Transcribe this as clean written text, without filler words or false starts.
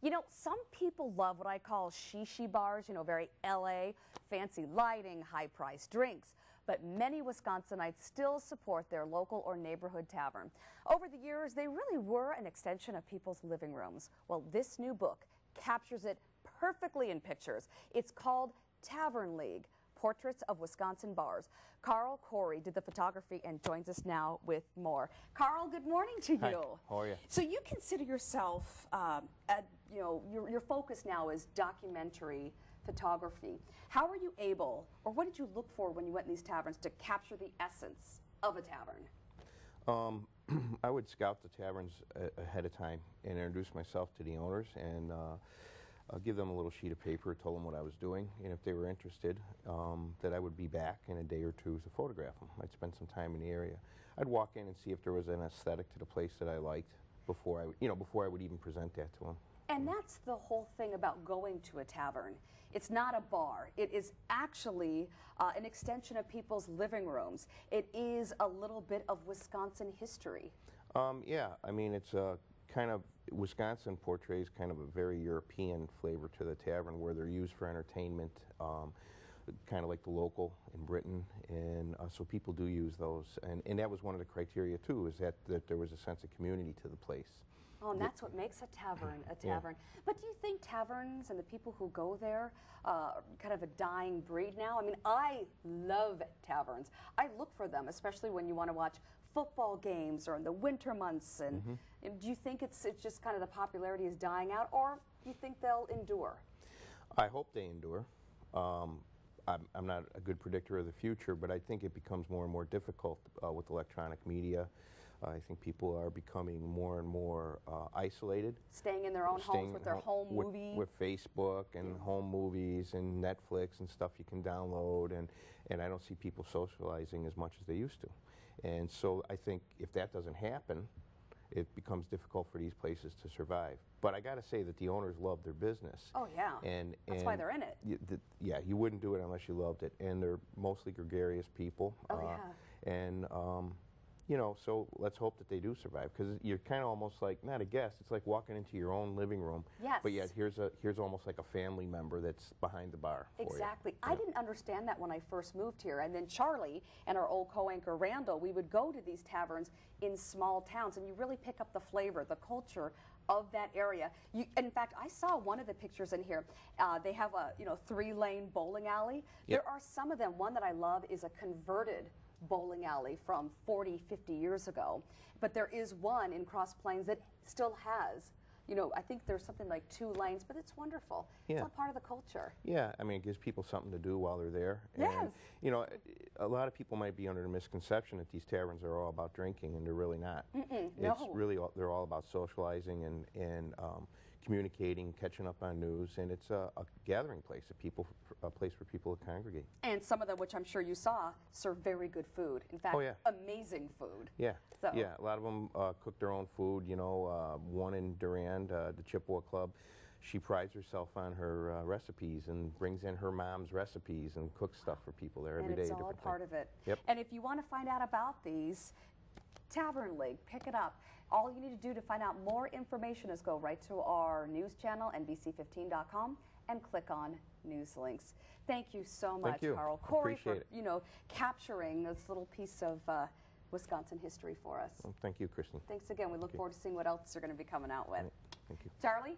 You know, some people love what I call shishi bars, you know, very LA, fancy lighting, high-priced drinks. But many Wisconsinites still support their local or neighborhood tavern. Over the years, they really were an extension of people's living rooms. Well, this new book captures it perfectly in pictures. It's called Tavern League, Portraits of Wisconsin Bars. Carl Corey did the photography and joins us now with more. Carl, good morning to you. Hi, how are you? So you consider yourself, your focus now is documentary photography. How were you able, or what did you look for when you went in these taverns to capture the essence of a tavern? I would scout the taverns ahead of time and introduce myself to the owners and give them a little sheet of paper, told them what I was doing, and if they were interested, that I would be back in a day or two to photograph them. I'd spend some time in the area. I'd walk in and see if there was an aesthetic to the place that I liked before I would even present that to them. And that's the whole thing about going to a tavern. It's not a bar. It is actually an extension of people's living rooms. It is a little bit of Wisconsin history. Yeah, I mean, it's kind of, Wisconsin portrays kind of a very European flavor to the tavern where they're used for entertainment, kind of like the local in Britain, and so people do use those. And that was one of the criteria too, is that there was a sense of community to the place. Oh, and that's what makes a tavern a tavern. Yeah. But do you think taverns and the people who go there are kind of a dying breed now? I mean, I love taverns. I look for them, especially when you want to watch football games or in the winter months. And, and do you think it's just kind of the popularity is dying out, or do you think they'll endure? I hope they endure. I'm not a good predictor of the future, but I think it becomes more and more difficult with electronic media. I think people are becoming more and more isolated. Staying in their own homes with their home movie. With Facebook and home movies and Netflix and stuff you can download, and I don't see people socializing as much as they used to. And so I think if that doesn't happen, it becomes difficult for these places to survive. But I got to say that the owners love their business. Oh yeah, and that's why they're in it. Yeah, you wouldn't do it unless you loved it. And they're mostly gregarious people. Oh yeah. And you know, so let's hope that they do survive, because you're kind of almost like, not a guest, it's like walking into your own living room. Yes. But yet here's almost like a family member that's behind the bar for Exactly. you. I didn't understand that when I first moved here. And then Charlie and our old co-anchor Randall, we would go to these taverns in small towns, and you really pick up the flavor, the culture of that area. In fact, I saw one of the pictures in here. They have a 3-lane bowling alley. Yep. There are some of them. One that I love is a converted bowling alley from 40, 50 years ago. But there is one in Cross Plains that still has, I think there's something like 2 lanes, but it's wonderful. Yeah. It's all part of the culture. Yeah, I mean, it gives people something to do while they're there. Yes. And, a lot of people might be under the misconception that these taverns are all about drinking, and they're really not. No. It's really, they're all about socializing and communicating, catching up on news, and it's a gathering place, a place for people to congregate. And some of them, which I'm sure you saw, serve very good food. In fact, oh, yeah. amazing food. Yeah, so. Yeah. A lot of them cook their own food. One in Durand, the Chippewa Club, she prides herself on her recipes and brings in her mom's recipes and cooks stuff for people there every day. And it's all a part of it. Yep. And if you want to find out about these, Tavern League, pick it up. All you need to do to find out more information is go right to our news channel, NBC15.com, and click on news links. Thank you so much, Carl Corey, for capturing this little piece of Wisconsin history for us. Well, thank you, Kristen. Thanks again. We look forward to seeing what else you're going to be coming out with. Thank you. Charlie?